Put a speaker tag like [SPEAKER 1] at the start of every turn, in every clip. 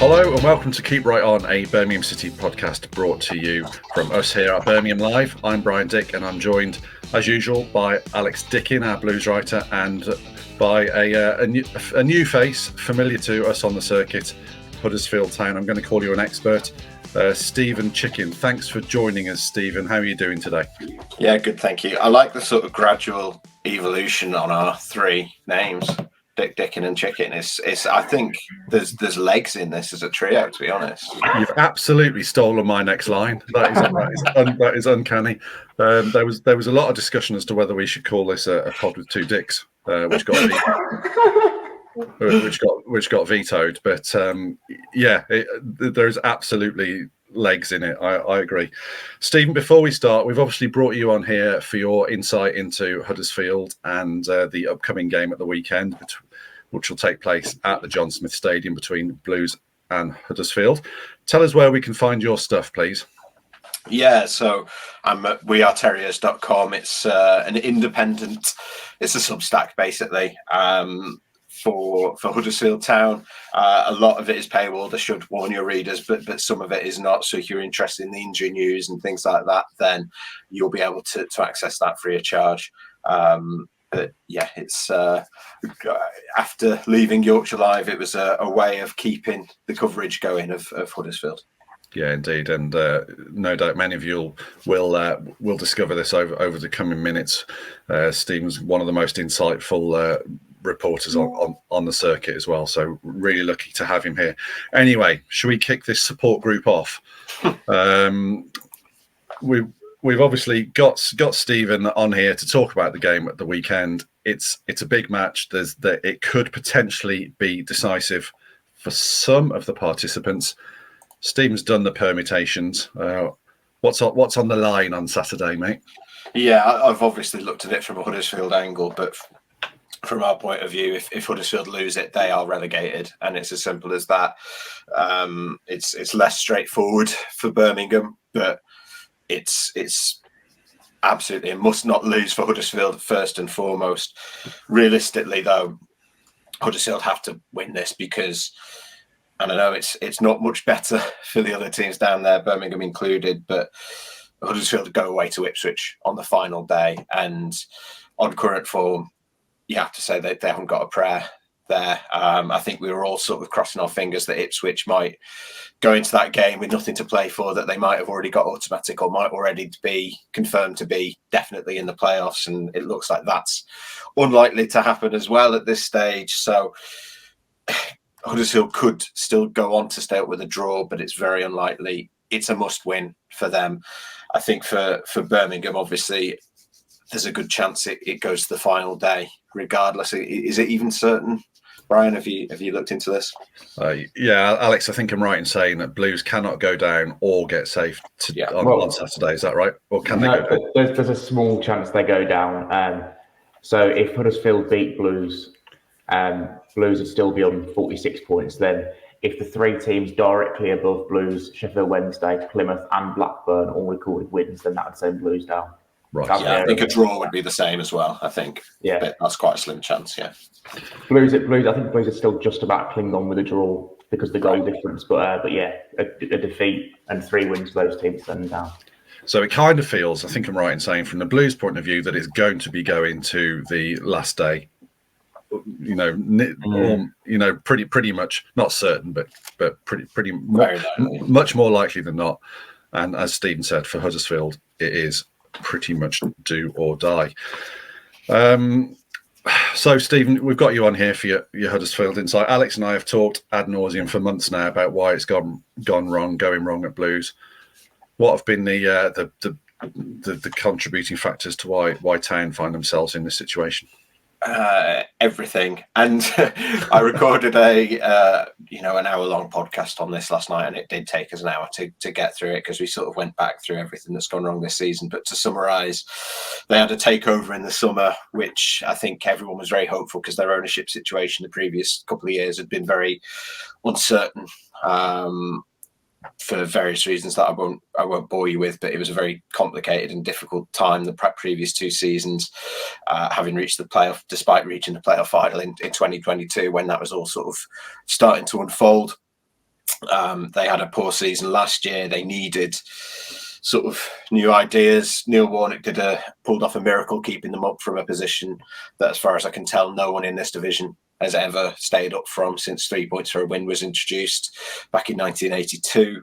[SPEAKER 1] Hello and welcome to Keep Right On, a Birmingham City podcast brought to you from us here at Birmingham Live. I'm Brian Dick and I'm joined, as usual, by Alex Dicken, our blues writer, and by a new face familiar to us on the circuit, Huddersfield Town. I'm going to call you an expert. Stephen Chicken, thanks for joining us, Stephen. How are you doing today?
[SPEAKER 2] Yeah, good, thank you. I like the sort of gradual evolution on our three names. Dick, Dicken and Chicken. It's. I think there's legs in this as a trio, to be honest.
[SPEAKER 1] You've absolutely stolen my next line. That is uncanny. There was a lot of discussion as to whether we should call this a pod with two dicks, which got vetoed. But there's absolutely legs in it. I agree. Stephen, before we start, we've obviously brought you on here for your insight into Huddersfield and the upcoming game at the weekend, which will take place at the John Smith Stadium between Blues and Huddersfield. Tell us where we can find your stuff, please.
[SPEAKER 2] Yeah, so I'm at weareterriers.com. It's an independent, it's a Substack basically for Huddersfield Town. A lot of it is paywalled, I should warn your readers, but some of it is not. So if you're interested in the injury news and things like that, then you'll be able to access that free of charge. But yeah, it's after leaving Yorkshire Live, it was a way of keeping the coverage going of Huddersfield.
[SPEAKER 1] Yeah, indeed, and no doubt many of you will discover this over the coming minutes. Stephen's one of the most insightful reporters on the circuit as well, so really lucky to have him here. Anyway, should we kick this support group off? We've obviously got Stephen on here to talk about the game at the weekend. It's a big match. It could potentially be decisive for some of the participants. Stephen's done the permutations. What's on the line on Saturday, mate?
[SPEAKER 2] Yeah, I've obviously looked at it from a Huddersfield angle, but from our point of view, if Huddersfield lose it, they are relegated, and it's as simple as that. It's less straightforward for Birmingham, but it's absolutely a must not lose for Huddersfield first and foremost. Realistically, though, Huddersfield have to win this because, and I know it's not much better for the other teams down there, Birmingham included, but Huddersfield go away to Ipswich on the final day, and on current form, you have to say that they haven't got a prayer there. I think we were all sort of crossing our fingers that Ipswich might go into that game with nothing to play for, that they might have already got automatic or might already be confirmed to be definitely in the playoffs. And it looks like that's unlikely to happen as well at this stage. So Huddersfield could still go on to stay up with a draw, but it's very unlikely. It's a must win for them. I think for Birmingham, obviously, there's a good chance it goes to the final day, regardless. Is it even certain, Brian? Have you looked into this?
[SPEAKER 1] Yeah, Alex, I think I'm right in saying that Blues cannot go down or get safe on Saturday. Is that right? Or can they go down?
[SPEAKER 3] There's a small chance they go down. So if Huddersfield beat Blues, Blues would still be on 46 points. Then if the three teams directly above Blues, Sheffield Wednesday, Plymouth and Blackburn, all recorded wins, then that would send Blues down.
[SPEAKER 1] Right.
[SPEAKER 2] Yeah, I think a draw would be the same as well. I think.
[SPEAKER 3] Yeah,
[SPEAKER 2] but that's quite a slim chance. Yeah.
[SPEAKER 3] Blues. I think Blues are still just about clinging on with a draw because of the goal difference. But yeah, a defeat and 3 wins for those teams send them down.
[SPEAKER 1] So it kind of feels, I think I'm right in saying, from the Blues' point of view, that it's going to be going to the last day. Pretty much not certain, but pretty much more likely than not. And as Stephen said, for Huddersfield, it is pretty much do or die. So Stephen, we've got you on here for your Huddersfield insight. Alex and I have talked ad nauseum for months now about why it's going wrong at Blues. What have been the contributing factors to why Town find themselves in this situation?
[SPEAKER 2] Everything. And I recorded an hour-long podcast on this last night, and it did take us an hour to get through it because we sort of went back through everything that's gone wrong this season. But to summarise, they had a takeover in the summer, which I think everyone was very hopeful because their ownership situation the previous couple of years had been very uncertain. For various reasons that I won't bore you with, but it was a very complicated and difficult time the previous 2 seasons, having reached the playoff, despite reaching the playoff final in 2022 when that was all sort of starting to unfold. They had a poor season last year. They needed sort of new ideas. Neil Warnock pulled off a miracle, keeping them up from a position that, as far as I can tell, no one in this division has ever stayed up from since 3 points for a win was introduced back in 1982.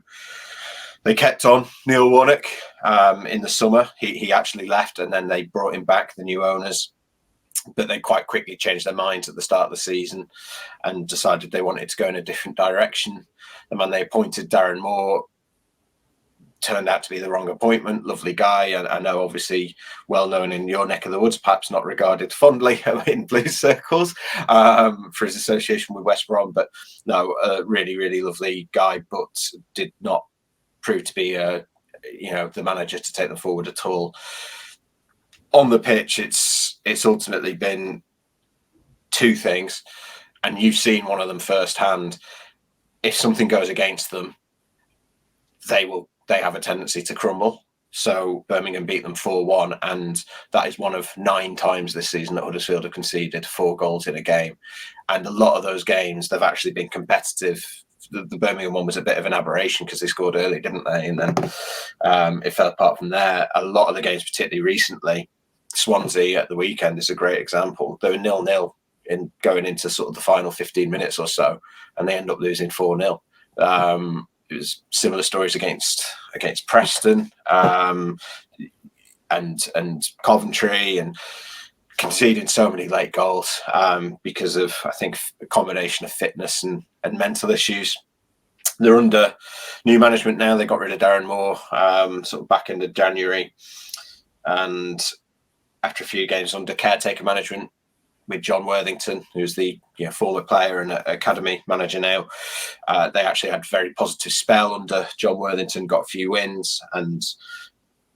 [SPEAKER 2] They kept on Neil Warnock in the summer. He actually left, and then they brought him back, the new owners. But they quite quickly changed their minds at the start of the season and decided they wanted to go in a different direction. The man they appointed, Darren Moore, turned out to be the wrong appointment. Lovely guy, and I know obviously well known in your neck of the woods, perhaps not regarded fondly in Blues circles for his association with West Brom. But no, a really, really lovely guy, but did not prove to be the manager to take them forward at all. On the pitch, it's ultimately been two things, and you've seen one of them firsthand. If something goes against them, they have a tendency to crumble. So Birmingham beat them 4-1, and that is one of 9 times this season that Huddersfield have conceded 4 goals in a game. And a lot of those games, they've actually been competitive. The Birmingham one was a bit of an aberration because they scored early, didn't they? And then it fell apart from there. A lot of the games, particularly recently, Swansea at the weekend is a great example. They were 0-0 in going into sort of the final 15 minutes or so, and they end up losing 4-0. It was similar stories against Preston and Coventry, and conceding so many late goals because of, I think, a combination of fitness and mental issues. They're under new management now. They got rid of Darren Moore sort of back into January, and after a few games under caretaker management with John Worthington, who's the former player and academy manager now, they actually had a very positive spell under John Worthington, got a few wins, and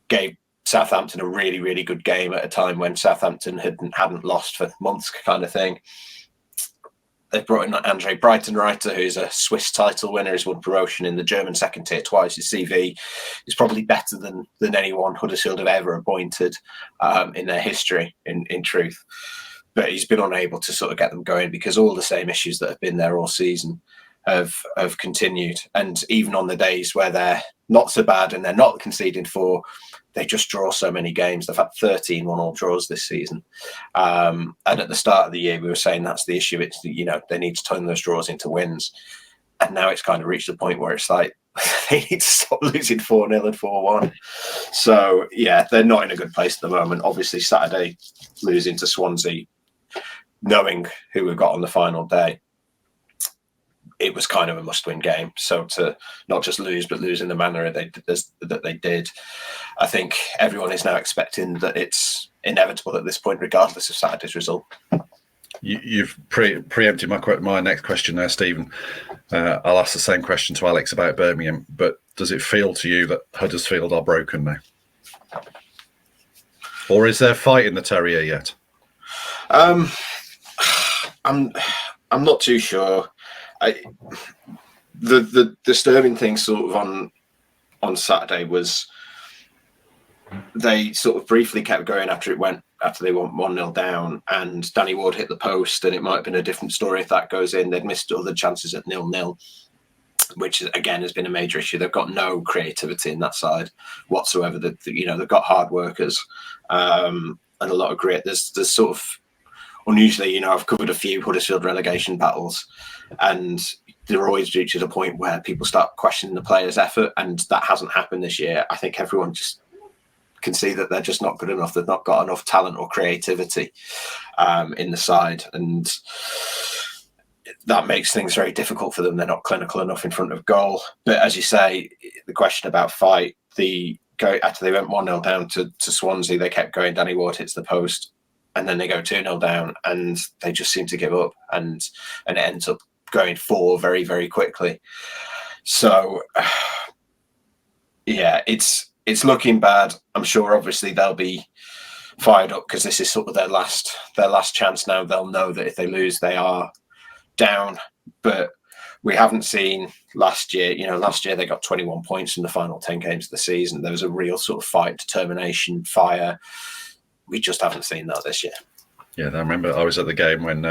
[SPEAKER 2] gave Southampton a really, really good game at a time when Southampton hadn't lost for months, kind of thing. They've brought in Andre Breitenreiter, who's a Swiss title winner. He's won promotion in the German second tier twice. His CV is probably better than anyone Huddersfield have ever appointed in their history, in truth. But he's been unable to sort of get them going because all the same issues that have been there all season have continued. And even on the days where they're not so bad and they're not conceding 4, they just draw so many games. They've had 13 1-all draws this season. And at the start of the year, we were saying that's the issue. It's, they need to turn those draws into wins. And now it's kind of reached the point where it's like, they need to stop losing 4-0 and 4-1. So, yeah, they're not in a good place at the moment. Obviously, Saturday, losing to Swansea, knowing who we've got on the final day, it was kind of a must-win game. So to not just lose, but lose in the manner that they did, I think everyone is now expecting that it's inevitable at this point, regardless of Saturday's result.
[SPEAKER 1] You've preempted my next question there, Stephen. I'll ask the same question to Alex about Birmingham, but does it feel to you that Huddersfield are broken now? Or is there fight in the terrier yet?
[SPEAKER 2] I'm not too sure. The disturbing thing sort of on Saturday was they sort of briefly kept going after they went 1-0 down, and Danny Ward hit the post, and it might have been a different story if that goes in. They'd missed other chances at 0-0, which again has been a major issue. They've got no creativity in that side whatsoever. They've got hard workers and a lot of grit. There's sort of unusually, I've covered a few Huddersfield relegation battles, and they're always reaching a point where people start questioning the players' effort, and that hasn't happened this year. I think everyone just can see that they're just not good enough. They've not got enough talent or creativity in the side, and that makes things very difficult for them. They're not clinical enough in front of goal. But as you say, the question about fight, after they went 1-0 down to Swansea, they kept going. Danny Ward hits the post, and then they go 2-0 down, and they just seem to give up, and it ends up going 4 very, very quickly. So, yeah, it's looking bad. I'm sure, obviously, they'll be fired up because this is sort of their last chance now. They'll know that if they lose, they are down. But we haven't seen last year. Last year they got 21 points in the final 10 games of the season. There was a real sort of fight, determination, fire. We just haven't seen that this year.
[SPEAKER 1] Yeah, I remember I was at the game when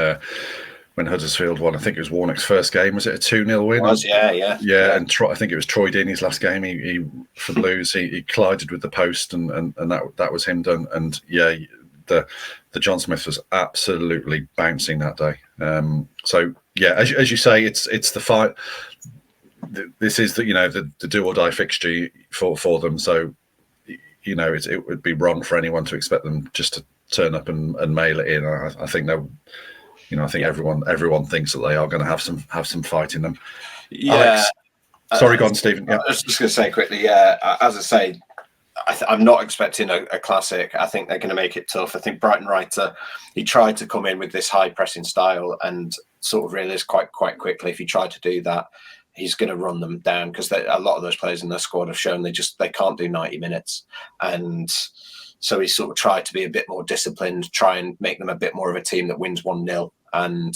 [SPEAKER 1] when Huddersfield won. I think it was Warnock's first game. Was it a 2-0 win?
[SPEAKER 2] It was, yeah.
[SPEAKER 1] And I think it was Troy Deeney's last game. He for Blues, he collided with the post, and that was him done. And yeah, the John Smith was absolutely bouncing that day. So yeah, as you say, it's the fight. This is the do or die fixture for them. So it would be wrong for anyone to expect them just to turn up and mail it in. I think they'll. I think everyone thinks that they are going to have some fight in them.
[SPEAKER 2] Yeah.
[SPEAKER 1] Alex, sorry, go on, Stephen. Yeah.
[SPEAKER 2] I was just going to say quickly. Yeah, as I say, I'm not expecting a classic. I think they're going to make it tough. I think Brighton Writer, he tried to come in with this high pressing style and sort of realised quite quickly if he tried to do that, he's going to run them down, because a lot of those players in their squad have shown they can't do 90 minutes. And so he sort of tried to be a bit more disciplined, try and make them a bit more of a team that wins 1-0. And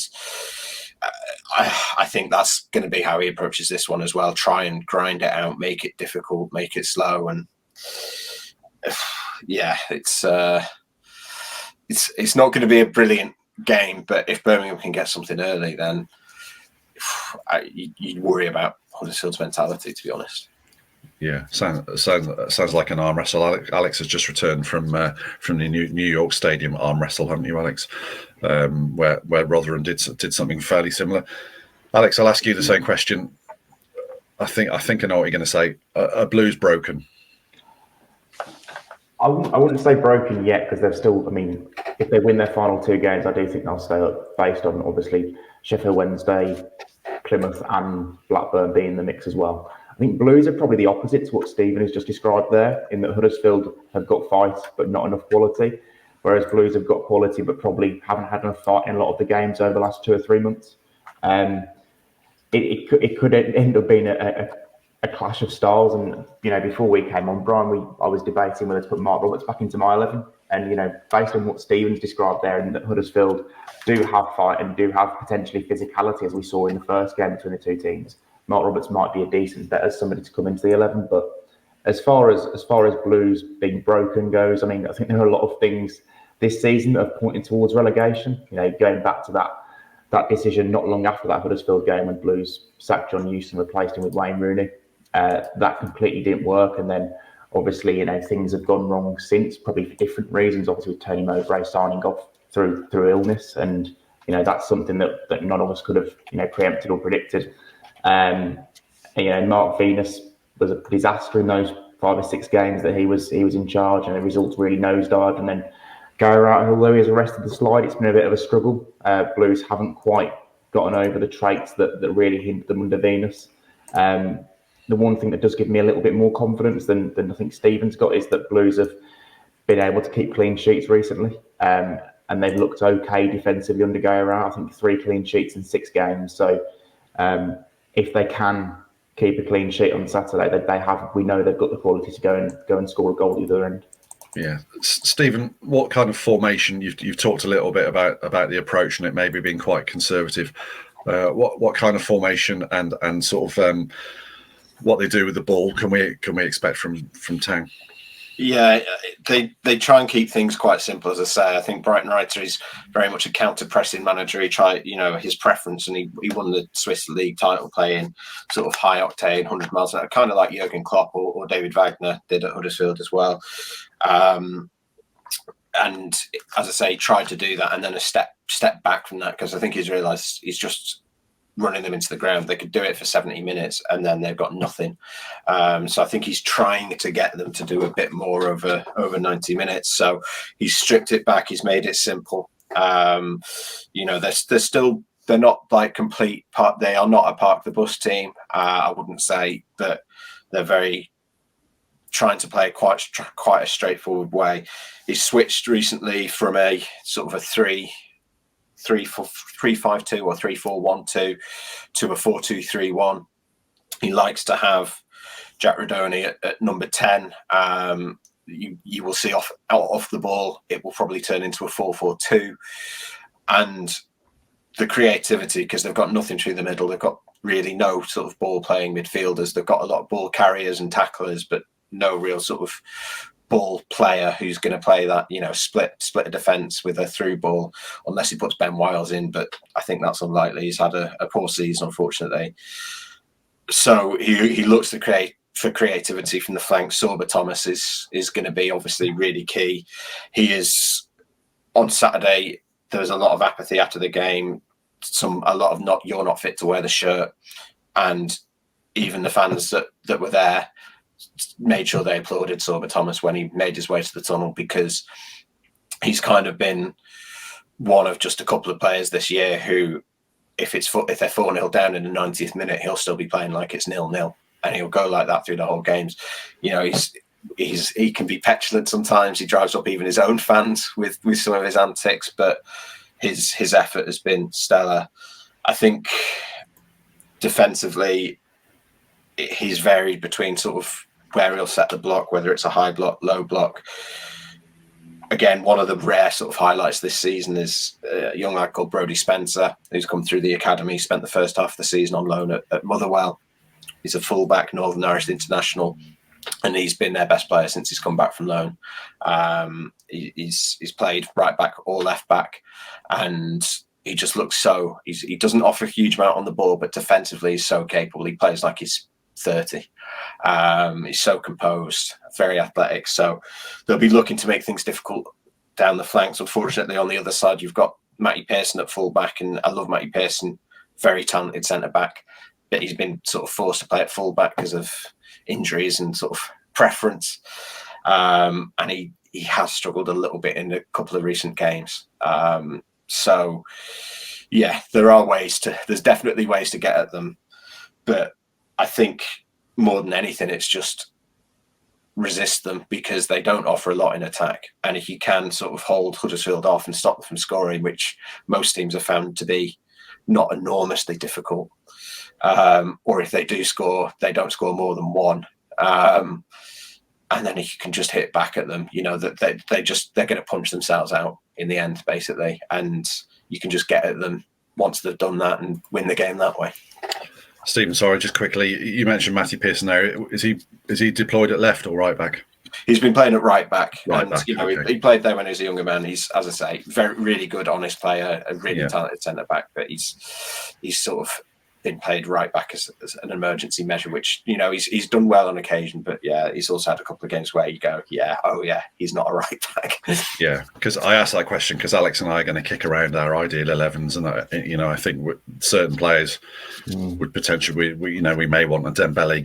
[SPEAKER 2] I think that's going to be how he approaches this one as well. Try and grind it out, make it difficult, make it slow. And yeah, it's not going to be a brilliant game, but if Birmingham can get something early, then you'd worry about Huddersfield's mentality, to be honest.
[SPEAKER 1] Yeah, sounds like an arm wrestle. Alex has just returned from the New York Stadium arm wrestle, haven't you, Alex? Where Rotherham did something fairly similar. Alex, I'll ask you the same question. I think I know what you're going to say. Are Blues broken?
[SPEAKER 3] I wouldn't say broken yet, because they're still. I mean, if they win their final 2 games, I do think they'll stay up, based on obviously Sheffield Wednesday, Plymouth, and Blackburn being in the mix as well. I think Blues are probably the opposite to what Stephen has just described there, in that Huddersfield have got fight but not enough quality, whereas Blues have got quality but probably haven't had enough fight in a lot of the games over the last 2 or 3 months. It could end up being a clash of styles. And before we came on, Brian, I was debating whether to put Mark Roberts back into my 11. And based on what Stephen's described there, and that Huddersfield do have fight and do have potentially physicality, as we saw in the first game between the 2 teams, Mark Roberts might be a decent bet as somebody to come into the 11. But as far as Blues being broken goes, I mean, I think there are a lot of things this season that have pointed towards relegation. Going back to that decision not long after that Huddersfield game when Blues sacked John Hewson and replaced him with Wayne Rooney. That completely didn't work, and then obviously things have gone wrong since, probably for different reasons. Obviously with Tony Mowbray signing off through illness, and that's something that none of us could have preempted or predicted. Mark Venus was a disaster in those 5 or 6 games that he was in charge, and the results really nosedived. And then Gary Wright, although he has arrested the slide, it's been a bit of a struggle. Blues haven't quite gotten over the traits that really hindered them under Venus. The one thing that does give me a little bit more confidence than I think Stephen's got is that Blues have been able to keep clean sheets recently, and they've looked okay defensively under Gary Wright. I think 3 clean sheets in 6 games. So if they can keep a clean sheet on Saturday, we know they've got the quality to go and score a goal at the other end.
[SPEAKER 1] Yeah, Stephen, what kind of formation? You've talked a little bit about the approach and it maybe being quite conservative. What kind of formation and sort of what they do with the ball can we expect from Town?
[SPEAKER 2] Yeah, they try and keep things quite simple, as I say. I think Brighton Writer is very much a counter-pressing manager. He tried, his preference, and he won the Swiss League title playing sort of high-octane, 100 miles an hour, kind of like Jurgen Klopp or David Wagner did at Huddersfield as well. And as I say, tried to do that and then a step back from that, because I think he's realised he's just running them into the ground. They could do it for 70 minutes and then they've got nothing. So I think he's trying to get them to do a bit more over 90 minutes. So he's stripped it back. He's made it simple. They're not like complete part. They are not a park the bus team. I wouldn't say that they're very trying to play quite a straightforward way. He's switched recently from a sort of a 3-5-2 or 3-4-1-2 to a 4-2-3-1. He likes to have Jack Rodoni at number 10. You will see out off the ball, it will probably turn into a 4-4-2. And the creativity, because they've got nothing through the middle. They've got really no sort of ball playing midfielders. They've got a lot of ball carriers and tacklers, but no real sort of ball player who's going to play that, split a defence with a through ball, unless he puts Ben Wiles in. But I think that's unlikely. He's had a poor season, unfortunately. So he looks to create for creativity from the flank. Sorba Thomas is going to be obviously really key. He is on Saturday. There was a lot of apathy after the game. A lot of you're not fit to wear the shirt, and even the fans that were there made sure they applauded Sorba Thomas when he made his way to the tunnel, because he's kind of been one of just a couple of players this year who, if they're 4-0 down in the 90th minute, he'll still be playing like it's 0-0, and he'll go like that through the whole games. He can be petulant sometimes. He drives up even his own fans with some of his antics, but his effort has been stellar. I think defensively, he's varied between sort of where he'll set the block, whether it's a high block, low block. Again, one of the rare sort of highlights this season is a young lad called Brodie Spencer, who's come through the academy, spent the first half of the season on loan at Motherwell. He's a fullback, Northern Irish international, and he's been their best player since he's come back from loan. He's played right back or left back, and he just looks he doesn't offer a huge amount on the ball, but defensively he's so capable. He plays like he's 30. He's so composed, very athletic. So they'll be looking to make things difficult down the flanks. Unfortunately, on the other side, you've got Matty Pearson at full back, and I love Matty Pearson, very talented centre back, but he's been sort of forced to play at full back because of injuries and sort of preference. And he has struggled a little bit in a couple of recent games. So yeah, there's definitely ways to get at them, but I think more than anything, it's just resist them, because they don't offer a lot in attack. And if you can sort of hold Huddersfield off and stop them from scoring, which most teams have found to be not enormously difficult, or if they do score, they don't score more than one. And then if you can just hit back at them, that they're going to punch themselves out in the end, basically. And you can just get at them once they've done that and win the game that way.
[SPEAKER 1] Stephen, sorry, just quickly, you mentioned Matty Pearson there. Is he deployed at left or right back?
[SPEAKER 2] He's been playing at right back.
[SPEAKER 1] Okay.
[SPEAKER 2] He played there when he was a younger man. He's, as I say, really good, honest player, a really talented centre back. But he's sort of been played right back as an emergency measure, which he's done well on occasion. But yeah, he's also had a couple of games where you go, he's not a right back.
[SPEAKER 1] Yeah, because I asked that question because Alex and I are going to kick around our ideal 11s, and I think certain players would potentially, we may want a Dembele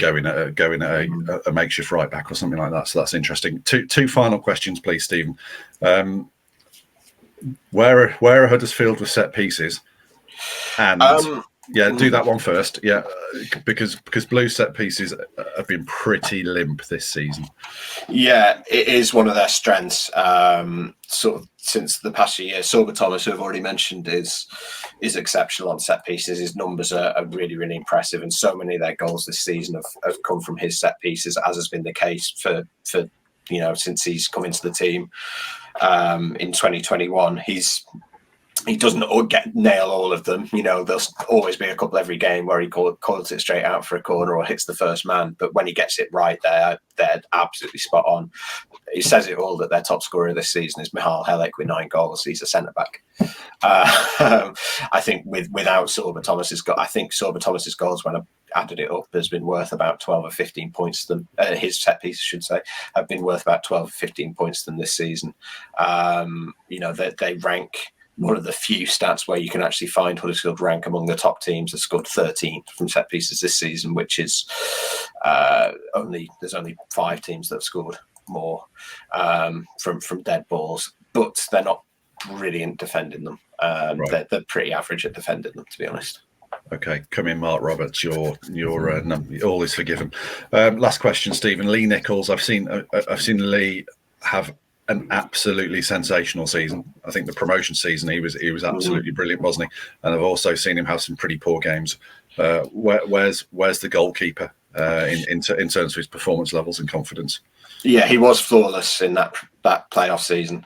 [SPEAKER 1] going at a makeshift right back or something like that. So that's interesting. Two final questions, please, Stephen. Where are Huddersfield with set pieces? And do that one first. Yeah, because Blues set pieces have been pretty limp this season. Yeah,
[SPEAKER 2] it is one of their strengths. Sort of since the past few years, Sorba Thomas, who I've already mentioned, is exceptional on set pieces. His numbers are really, really impressive, and so many of their goals this season have come from his set pieces, as has been the case for since he's come into the team in 2021. He doesn't nail all of them. There'll always be a couple every game where he calls it straight out for a corner or hits the first man. But when he gets it right, they're absolutely spot on. He says it all that their top scorer this season is Michal Helek with 9 goals. He's a centre back. I think without Sorba Thomas's goal, Sorba Thomas's goals, when I added it up, has been worth about 12 or 15 points to them. His set pieces, I should say, have been worth about 12 or 15 points to them this season. They rank. One of the few stats where you can actually find Huddersfield rank among the top teams. Have scored 13 from set pieces this season, which is there's only 5 teams that have scored more from dead balls, but they're not brilliant defending them. Right. They're pretty average at defending them, to be honest.
[SPEAKER 1] Okay, come in, Mark Roberts. Your all is forgiven. Last question, Stephen. Lee Nichols. I've seen Lee have an absolutely sensational season. I think the promotion season he was absolutely brilliant, wasn't he? And I've also seen him have some pretty poor games. Where's the goalkeeper in terms of his performance levels and confidence?
[SPEAKER 2] Yeah, he was flawless in that playoff season.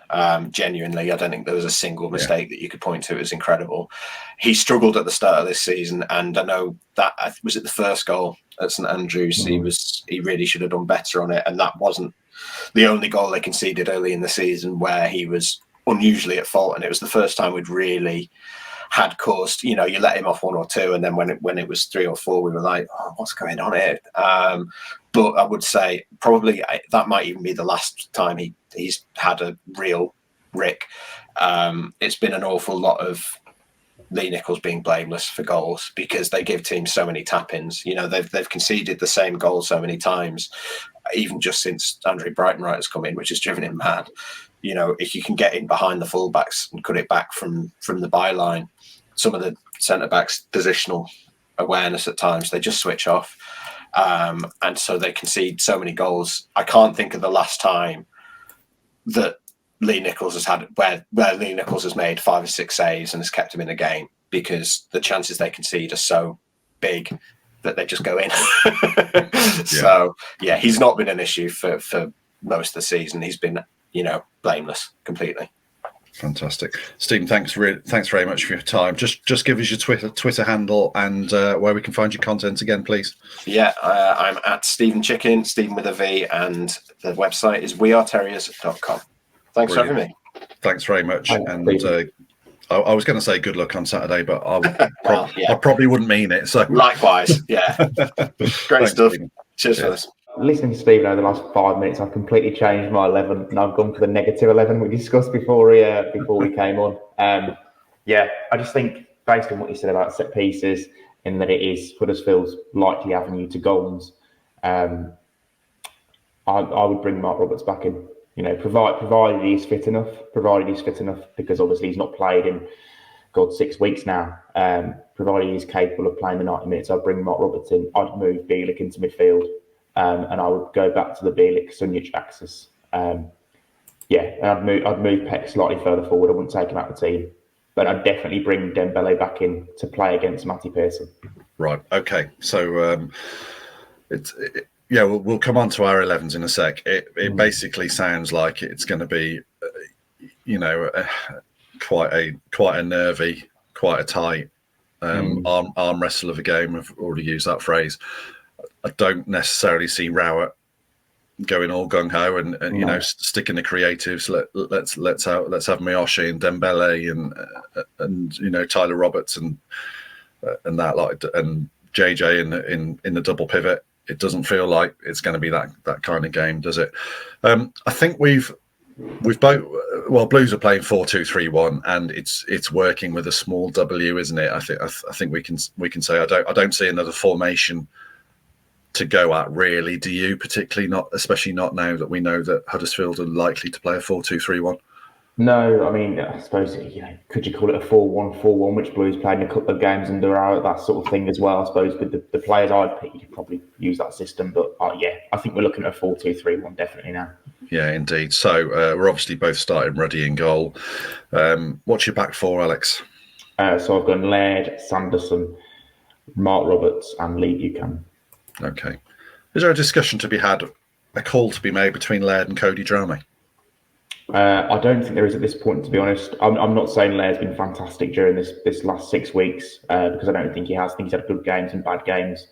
[SPEAKER 2] Genuinely, I don't think there was a single mistake that you could point to. It was incredible. He struggled at the start of this season, and I know that was it. The first goal at St Andrews, he really should have done better on it, and that wasn't the only goal they conceded early in the season where he was unusually at fault, and it was the first time we'd really had caused, you let him off 1 or 2, and then when it was 3 or 4, we were like, oh, what's going on here? But I would say probably that might even be the last time he's had a real rick. It's been an awful lot of Lee Nichols being blameless for goals because they give teams so many tap-ins. They've conceded the same goal so many times, even just since Andrew Brighton-Wright has come in, which has driven him mad. If you can get in behind the fullbacks and cut it back from the byline, some of the centre-backs' positional awareness at times, they just switch off. And so they concede so many goals. I can't think of the last time that Lee Nichols has had where Lee Nichols has made 5 or 6 saves and has kept him in a game, because the chances they concede are so big that they just go in. So yeah, he's not been an issue for most of the season. He's been, blameless completely.
[SPEAKER 1] Fantastic, Stephen. Thanks very much for your time. Just give us your Twitter handle and where we can find your content again, please.
[SPEAKER 2] Yeah, I'm at Stephen Chicken, Stephen with a V, and the website is weareterriers.com. Thanks for having me.
[SPEAKER 1] Thanks very much. And I was going to say good luck on Saturday, but I probably wouldn't mean it. So
[SPEAKER 2] likewise, yeah. Great stuff.
[SPEAKER 1] Stephen.
[SPEAKER 2] Cheers for this.
[SPEAKER 3] Listening to Stephen over the last 5 minutes, I've completely changed my 11, and I've gone for the negative 11 we discussed before we came on. I just think, based on what you said about set pieces, in that it is Huddersfield's likely avenue to goals, I would bring Mark Roberts back in. Provided he's fit enough. Because obviously he's not played in 6 weeks now. Provided he's capable of playing the 90 minutes, I'd bring Mark Roberts in. I'd move Bielik into midfield, and I would go back to the Bielik-Sunjic axis. And I'd move Peck slightly further forward. I wouldn't take him out of the team, but I'd definitely bring Dembele back in to play against Matty Pearson. Right.
[SPEAKER 1] Okay. So we'll come on to our 11s in a sec. It basically sounds like it's going to be, quite a nervy, quite a tight arm wrestle of a game. I've already used that phrase. I don't necessarily see Rowett going all gung ho and sticking the creatives. Let's have Miyoshi and Dembele and Tyler Roberts and that and JJ in the double pivot. It doesn't feel like it's going to be that kind of game, does it? I think we've both. Well, Blues are playing 4-2-3-1, and it's working with a small W, isn't it? I think we can say I don't see another formation to go at, really. Do you? Particularly especially not now that we know that Huddersfield are likely to play a 4-2-3-1.
[SPEAKER 3] No, I mean, I suppose, could you call it a 4-1-4-1, which Blues played in a couple of games under our, that sort of thing as well. I suppose with the players I'd pick, you could probably use that system. But I think we're looking at a 4-2-3-1 definitely now. Yeah,
[SPEAKER 1] indeed. So we're obviously both starting Ruddy in goal. What's your back four, Alex?
[SPEAKER 3] So I've gone Laird, Sanderson, Mark Roberts and Lee Buchanan.
[SPEAKER 1] Okay. Is there a discussion to be had, a call to be made between Laird and Cody Drameh?
[SPEAKER 3] I don't think there is at this point, to be honest. I'm not saying Laird's been fantastic during this last 6 weeks, because I don't think he has. I think he's had good games and bad games.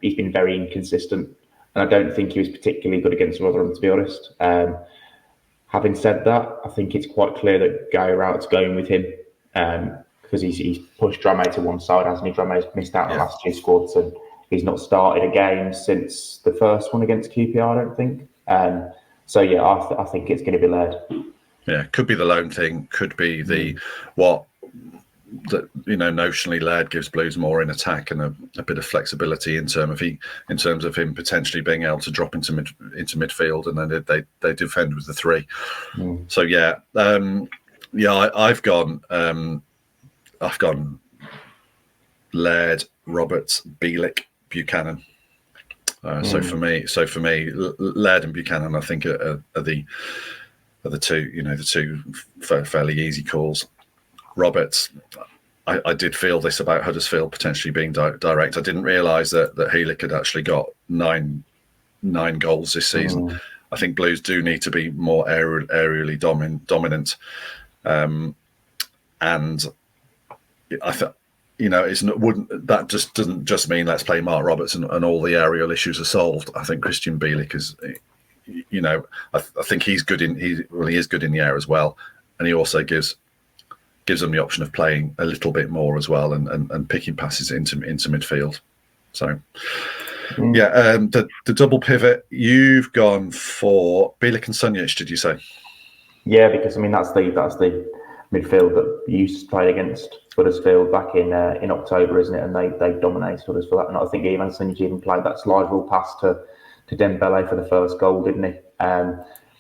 [SPEAKER 3] He's been very inconsistent, and I don't think he was particularly good against Rotherham, to be honest. Having said that, I think it's quite clear that Guy Rowett's going with him, because he's pushed Drameh to one side, hasn't he? Drameh's missed out on the last 2 squads, and he's not started a game since the first one against QPR, I don't think. So yeah, I think it's going to be Laird.
[SPEAKER 1] Yeah, could be the lone thing. Could be notionally Laird gives Blues more in attack and a bit of flexibility in terms of him potentially being able to drop into midfield, and then they defend with the 3. So yeah, I've gone Laird, Roberts, Bielik, Buchanan. So for me, Laird and Buchanan, I think are the two, the two fairly easy calls. Roberts, I did feel this about Huddersfield potentially being direct. I didn't realise that Helik had actually got nine goals this season. I think Blues do need to be more aerially dominant, and I thought. That just doesn't just mean let's play Mark Roberts and all the aerial issues are solved. I think Christian Bielik you know, I think he's good he is good in the air as well, and he also gives them the option of playing a little bit more as well and picking passes into midfield. So the double pivot, you've gone for Bielik and Sunjic, did you say?
[SPEAKER 3] Yeah, because I mean that's the midfield that used to play against Huddersfield back in October, isn't it? And they dominated Huddersfield. And I think Ivan Sunjic even played that slide rule pass to Dembele for the first goal, didn't he?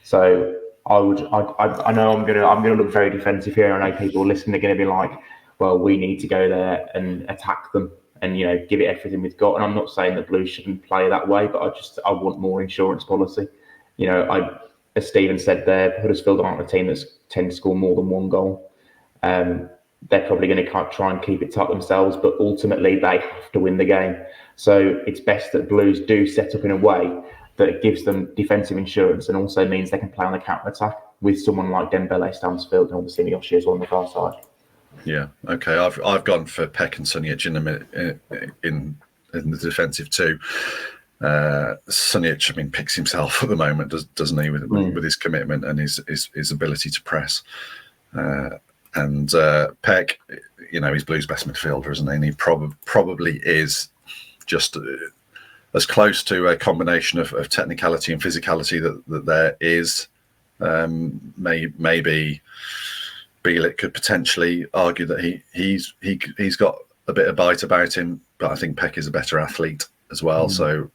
[SPEAKER 3] So I know I'm gonna look very defensive here. I know people listening are going to be like, well, we need to go there and attack them and, you know, give it everything we've got. And I'm not saying that Blues shouldn't play that way, but I want more insurance policy. You know, as Stephen said there, Huddersfield aren't a team that tend to score more than one goal. They're probably going to try and keep it tight themselves, but ultimately they have to win the game. So it's best that Blues do set up in a way that gives them defensive insurance and also means they can play on the counter-attack with someone like Dembele, Stansfield, and obviously Miyoshi as well on the far side.
[SPEAKER 1] Yeah, okay. I've gone for Peck and Sunjic in the defensive too. Sunjic, I mean, picks himself at the moment, doesn't he, with his commitment and his ability to press. And Peck, you know, he's Blues' best midfielder, isn't he? And he probably is just as close to a combination of technicality and physicality that there is. Maybe Bielik could potentially argue that he's got a bit of bite about him, but I think Peck is a better athlete as well. So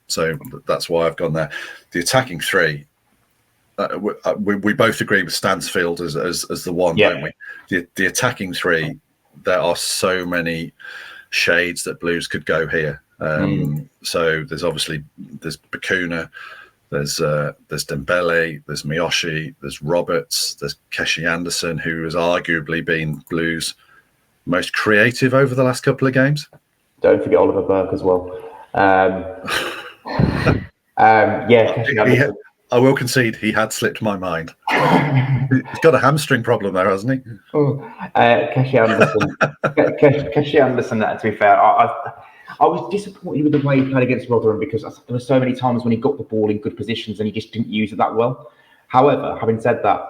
[SPEAKER 1] that's why I've gone there. The attacking three, we both agree with Stansfield as the one, don't we? The attacking three, there are so many shades that Blues could go here. So there's Bakuna, there's Dembele, there's Miyoshi, there's Roberts, there's Keshi Anderson, who has arguably been Blues' most creative over the last couple of games.
[SPEAKER 3] Don't forget Oliver Burke as well. Keshi Anderson.
[SPEAKER 1] I will concede he had slipped my mind. He's got a hamstring problem there, hasn't he?
[SPEAKER 3] Keshi Anderson. Keshi Anderson. To be fair, I was disappointed with the way he played against Rotherham because there were so many times when he got the ball in good positions and he just didn't use it that well. However, having said that,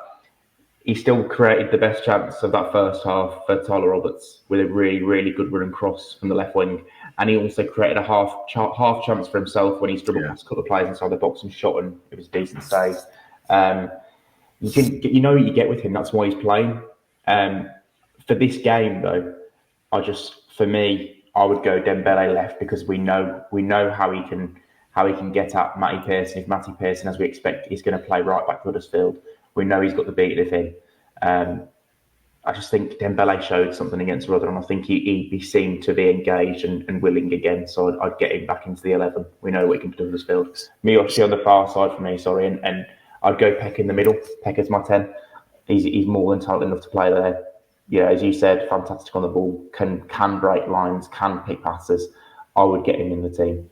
[SPEAKER 3] he still created the best chance of that first half for Tyler Roberts with a really, really good run and cross from the left wing. And he also created a half chance for himself when he's dribbled past a couple of players inside the box and shot, and it was a decent save. You know what you get with him. That's why he's playing. For this game, though, for me, I would go Dembele left because we know how he can get at Matty Pearson. If Matty Pearson, as we expect, is going to play right back for Huddersfield, we know he's got the beat of him. I just think Dembele showed something against Rotherham. I think he seemed to be engaged and willing again. So I'd get him back into the 11. We know what he can do with Huddersfield. Miyoshi on the far side for me, and I'd go Peck in the middle. Peck is my 10. He's more than talented enough to play there. Yeah, as you said, fantastic on the ball, can break lines, can pick passes. I would get him in the team.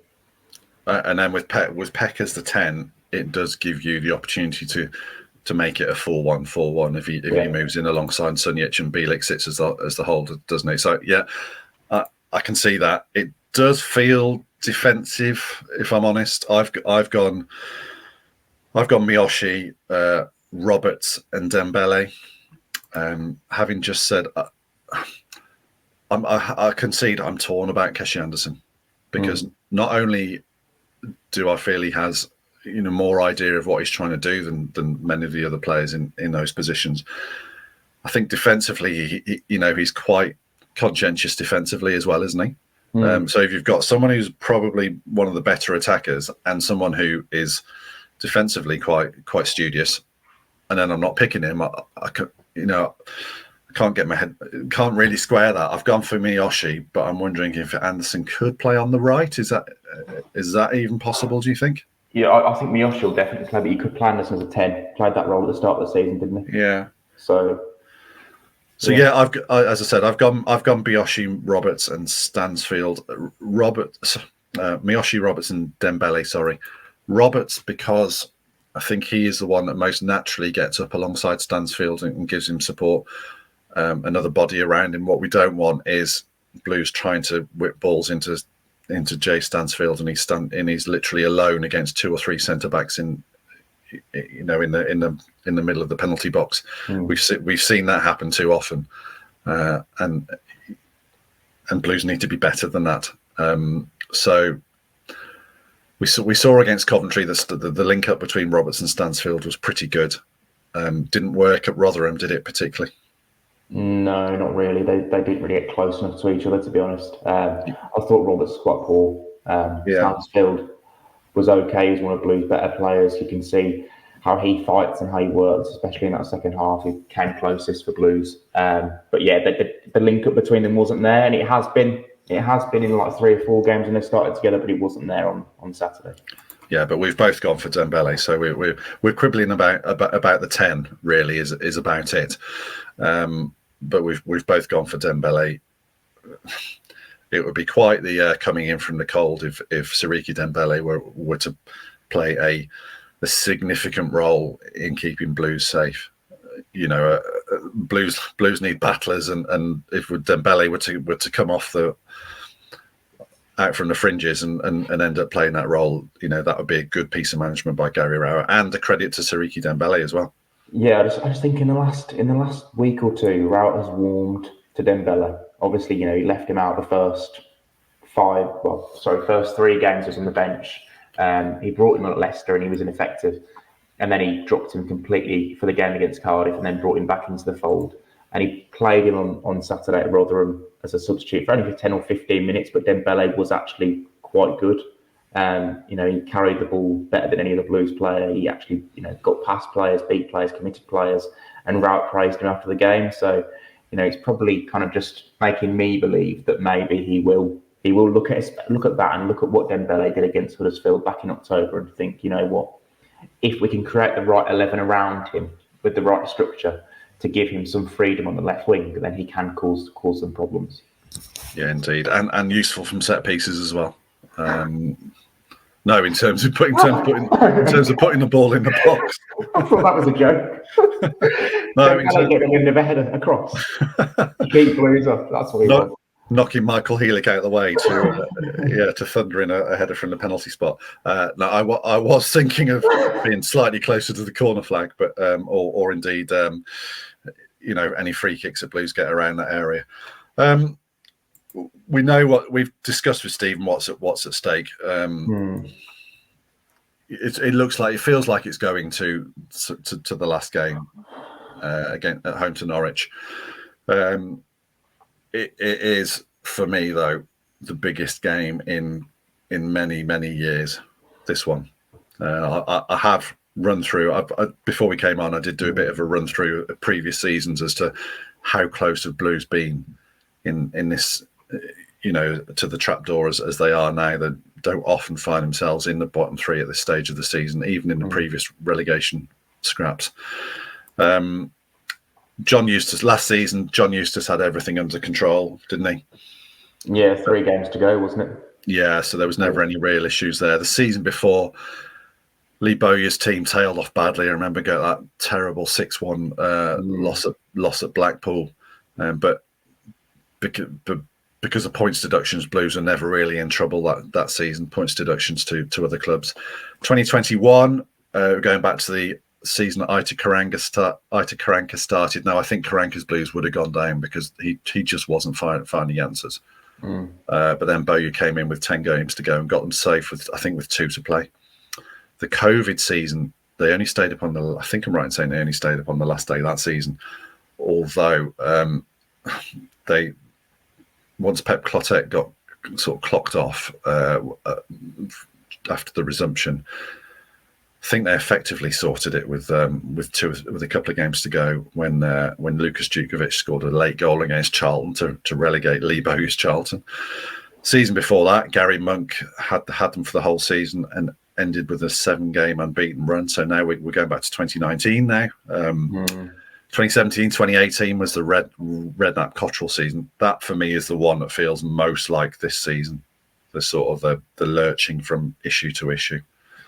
[SPEAKER 1] And then with Peck as the 10, it does give you the opportunity to make it a 4-1-4-1 if he moves in alongside Sunjic and Bielik sits as the holder, doesn't he? So yeah, I can see that. It does feel defensive, if I'm honest. I've gone Miyoshi, Roberts, and Dembele. Having just said, I concede I'm torn about Keshi Anderson because not only do I feel he has more idea of what he's trying to do than many of the other players in those positions. I think defensively, he's quite conscientious defensively as well, isn't he? So if you've got someone who's probably one of the better attackers and someone who is defensively quite studious, and then I'm not picking him, I can't get my head, can't really square that. I've gone for Miyoshi, but I'm wondering if Anderson could play on the right. Is that even possible, do you think?
[SPEAKER 3] Yeah, I think Miyoshi will definitely play, but you could play Anderson as a 10. Played that role at the start of the season, didn't he?
[SPEAKER 1] Yeah.
[SPEAKER 3] So
[SPEAKER 1] yeah, as I said, I've gone Miyoshi, Roberts, and Stansfield. Miyoshi, Roberts, and Dembele. Sorry, Roberts, because I think he is the one that most naturally gets up alongside Stansfield and gives him support, another body around him. What we don't want is Blues trying to whip balls into Jay Stansfield, and he's literally alone against two or three centre backs in in the middle of the penalty box. We've seen that happen too often, and Blues need to be better than that. So we saw against Coventry the link up between Roberts and Stansfield was pretty good. Didn't work at Rotherham, did it particularly?
[SPEAKER 3] No, not really. They didn't really get close enough to each other, to be honest. I thought Roberts was quite poor. Stansfield was okay. He's one of Blue's better players. You can see how he fights and how he works, especially in that second half. He came closest for Blues. But yeah, the link up between them wasn't there, and it has been in like 3 or 4 games when they started together, but it wasn't there on Saturday.
[SPEAKER 1] Yeah, but we've both gone for Dembele, so we're quibbling about the 10. Really, is about it. But we've both gone for Dembele. It would be quite the coming in from the cold if Siriki Dembele were to play a significant role in keeping Blues safe. Blues need battlers, and if Dembele were to come off out from the fringes and end up playing that role, that would be a good piece of management by Gary Rowett, and a credit to Siriki Dembele as well.
[SPEAKER 3] Yeah, I just think in the last week or two, Rowett has warmed to Dembele. Obviously, he left him out the first 3 games was on the bench. He brought him on at Leicester and he was ineffective. And then he dropped him completely for the game against Cardiff and then brought him back into the fold. And he played him on Saturday at Rotherham as a substitute for only 10 or 15 minutes, but Dembele was actually quite good. He carried the ball better than any other Blues player. He actually, got past players, beat players, committed players, and Rowett praised him after the game. So, it's probably kind of just making me believe that maybe he will look at that and look at what Dembele did against Huddersfield back in October and think, you know what, if we can create the right 11 around him with the right structure to give him some freedom on the left wing, then he can cause some problems.
[SPEAKER 1] Yeah, indeed, and useful from set pieces as well. No, in terms of putting the ball in the box.
[SPEAKER 3] I thought that was a joke. No, get him in the head across. Keep Blues up. That's what he wants.
[SPEAKER 1] Knocking Michael Healick out of the way to thunder in a header from the penalty spot. No, I was thinking of being slightly closer to the corner flag, but or indeed, any free kicks that Blues get around that area. We know what we've discussed with Stephen. What's at stake. It feels like it's going to the last game again at home to Norwich. It is, for me, though, the biggest game in many years. This one, I have run through. Before we came on, I did do a bit of a run through of previous seasons as to how close have Blues been in this, to the trapdoor as they are now. They don't often find themselves in the bottom 3 at this stage of the season, even in the previous relegation scraps. Last season, John Eustace had everything under control, didn't he?
[SPEAKER 3] Yeah, 3 games to go, wasn't it?
[SPEAKER 1] Yeah, so there was never any real issues there. The season before, Lee Bowyer's team tailed off badly. I remember getting that terrible 6-1 loss at Blackpool. But because of points deductions, Blues are never really in trouble that season. Points deductions to other clubs. 2021, going back to the season that Ita Karanka started. Now, I think Karanka's Blues would have gone down because he just wasn't finding answers. But then Bowyer came in with 10 games to go and got them safe with 2 to play. The COVID season, they only stayed up on I think I'm right in saying they only stayed up on the last day of that season. Although once Pep Clotet got sort of clocked off after the resumption, I think they effectively sorted it with a couple of games to go when Lukas Djukovic scored a late goal against Charlton to relegate Lee Bowyer's Charlton. Season before that, Gary Monk had them for the whole season and ended with a 7-game unbeaten run. So now we're going back to 2019 now. 2017, 2018 was the Redknapp Cottrell season. That for me is the one that feels most like this season. The sort of the lurching from issue to issue.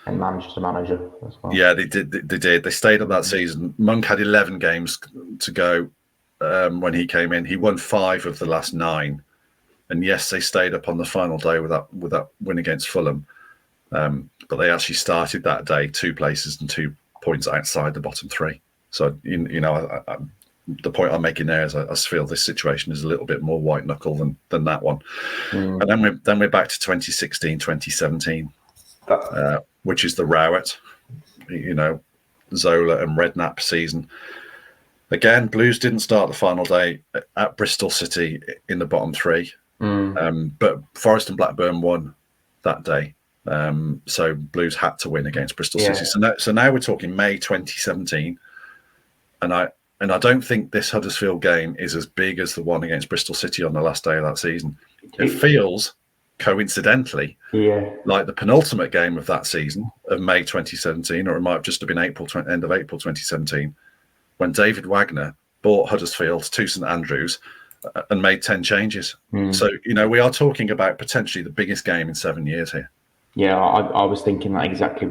[SPEAKER 3] And manager to manager as well.
[SPEAKER 1] Yeah, they did. They stayed up that season. Monk had 11 games to go when he came in. He won 5 of the last 9. And yes, they stayed up on the final day with that win against Fulham. But they actually started that day 2 places and points outside the bottom three. So the point I'm making there is I feel this situation is a little bit more white knuckle than that one. And then we're back to 2016, 2017, which is the Rowett, Zola and Redknapp season. Again, Blues didn't start the final day at Bristol City in the bottom three, but Forest and Blackburn won that day. So Blues had to win against Bristol City. So now we're talking May 2017, and I don't think this Huddersfield game is as big as the one against Bristol City on the last day of that season. It feels, coincidentally, like the penultimate game of that season of May 2017, or it might have just have been end of April 2017, when David Wagner bought Huddersfield to St Andrews and made 10 changes. So, we are talking about potentially the biggest game in 7 years here.
[SPEAKER 3] Yeah, I was thinking that exactly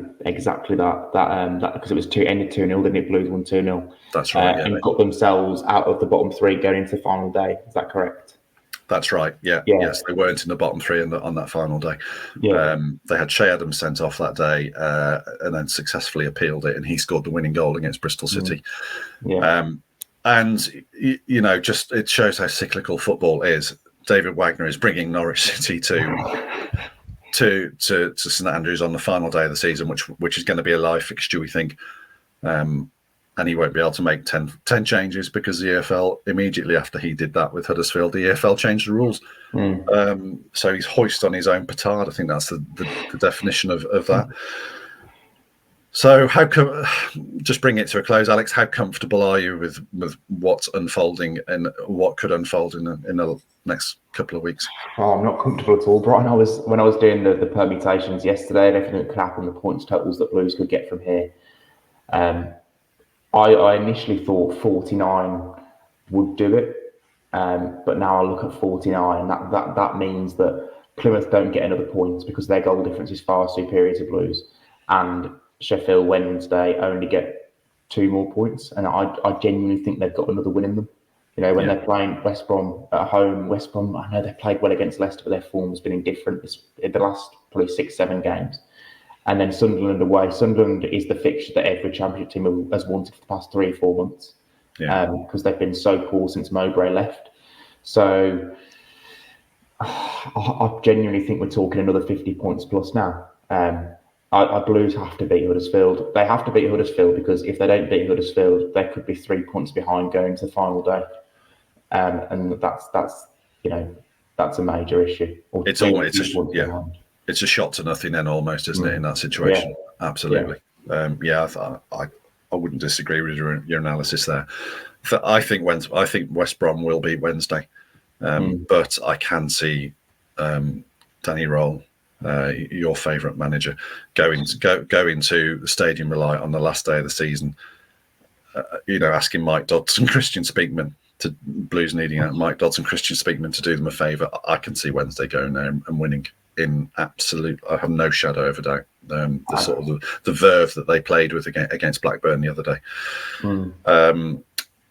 [SPEAKER 3] that because it was ended 2-0, didn't it? Blues won 2-0.
[SPEAKER 1] That's right.
[SPEAKER 3] And got themselves out of the bottom three going into the final day. Is that correct?
[SPEAKER 1] That's right. Yeah. Yes, they weren't in the bottom three on that final day. They had Shea Adams sent off that day and then successfully appealed it, and he scored the winning goal against Bristol City. And just it shows how cyclical football is. David Wagner is bringing Norwich City to St Andrews on the final day of the season, which is going to be a live fixture, we think. And he won't be able to make 10 changes because the EFL, immediately after he did that with Huddersfield, the EFL changed the rules. So he's hoist on his own petard. I think that's the definition of that. So just bring it to a close, Alex, how comfortable are you with what's unfolding and what could unfold in the next couple of weeks?
[SPEAKER 3] Oh, I'm not comfortable at all, Brian. When I was doing the permutations yesterday and everything that could happen, the points totals that Blues could get from here, I initially thought 49 would do it, but now I look at 49. That means that Plymouth don't get another point because their goal difference is far superior to Blues, and Sheffield Wednesday only get 2 more points, and I genuinely think they've got another win in them. When they're playing West Brom at home, West Brom, I know they've played well against Leicester, but their form has been indifferent in the last probably 6-7 games. And then Sunderland away. Sunderland is the fixture that every Championship team has wanted for the past 3 or 4 months, because they've been so poor since Mowbray left. So I genuinely think we're talking another 50 points plus now. Blues have to beat Huddersfield. They have to beat Huddersfield because if they don't beat Huddersfield, they could be 3 points behind going to the final day, and that's a major issue.
[SPEAKER 1] It's a shot to nothing then, almost, isn't it? In that situation, absolutely. I wouldn't disagree with your analysis there. I think West Brom will beat Wednesday, but I can see Danny Roll, your favourite manager, go into the Stadium Reliant on the last day of the season, asking Mike Dodds and Christian Speakman to Blues needing out Mike Dodds and Christian Speakman to do them a favour. I can see Wednesday going there and winning in absolute. I have no shadow of a doubt. The verve that they played with against Blackburn the other day.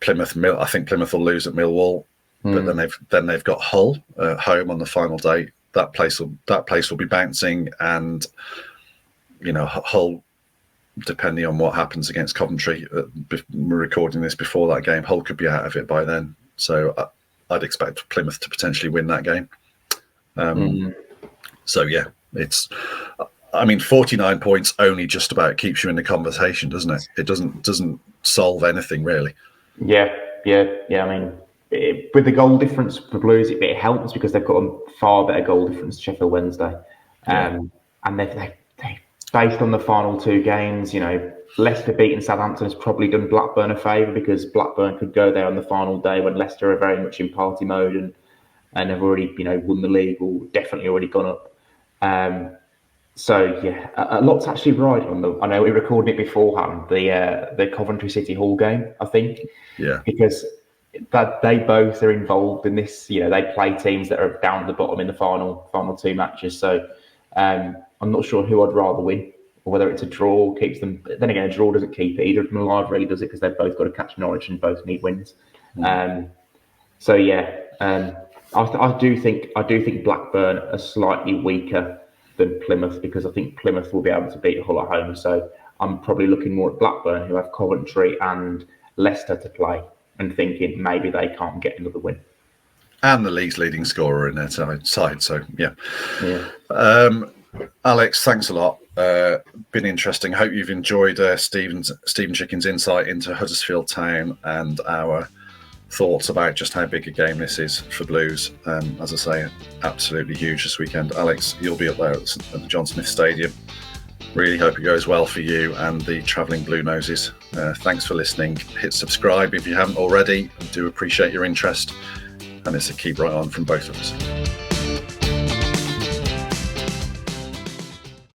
[SPEAKER 1] Plymouth, I think Plymouth will lose at Millwall, but then they've got Hull home on the final day. That place will be bouncing, and Hull, depending on what happens against Coventry, we're recording this before that game, Hull could be out of it by then. So I'd expect Plymouth to potentially win that game. So yeah, 49 points only just about keeps you in the conversation, doesn't it? It doesn't solve anything really. Yeah.
[SPEAKER 3] With the goal difference for Blues, it helps because they've got a far better goal difference to Sheffield Wednesday. And they based on the final 2 games, Leicester beating Southampton has probably done Blackburn a favour because Blackburn could go there on the final day when Leicester are very much in party mode and have already, won the league or definitely already gone up. A lot's actually riding on I know we recorded it beforehand, the Coventry City Hall game, I think.
[SPEAKER 1] Yeah.
[SPEAKER 3] Because that they both are involved in this. They play teams that are down at the bottom in the final 2 matches. So I'm not sure who I'd rather win, or whether it's a draw keeps them. But then again, a draw doesn't keep either of them alive, really, does it? Because they've both got to catch Norwich and both need wins. I do think Blackburn are slightly weaker than Plymouth because I think Plymouth will be able to beat Hull at home. So I'm probably looking more at Blackburn, who have Coventry and Leicester to play, and thinking maybe they can't get another win.
[SPEAKER 1] And the league's leading scorer in their side. So, yeah. Alex, thanks a lot. Been interesting. Hope you've enjoyed Stephen Chicken's insight into Huddersfield Town and our thoughts about just how big a game this is for Blues. As I say, absolutely huge this weekend. Alex, you'll be up there at the John Smith Stadium. Really hope it goes well for you and the travelling Blue Noses. Thanks for listening. Hit subscribe if you haven't already. I do appreciate your interest. And it's a keep right on from both of us.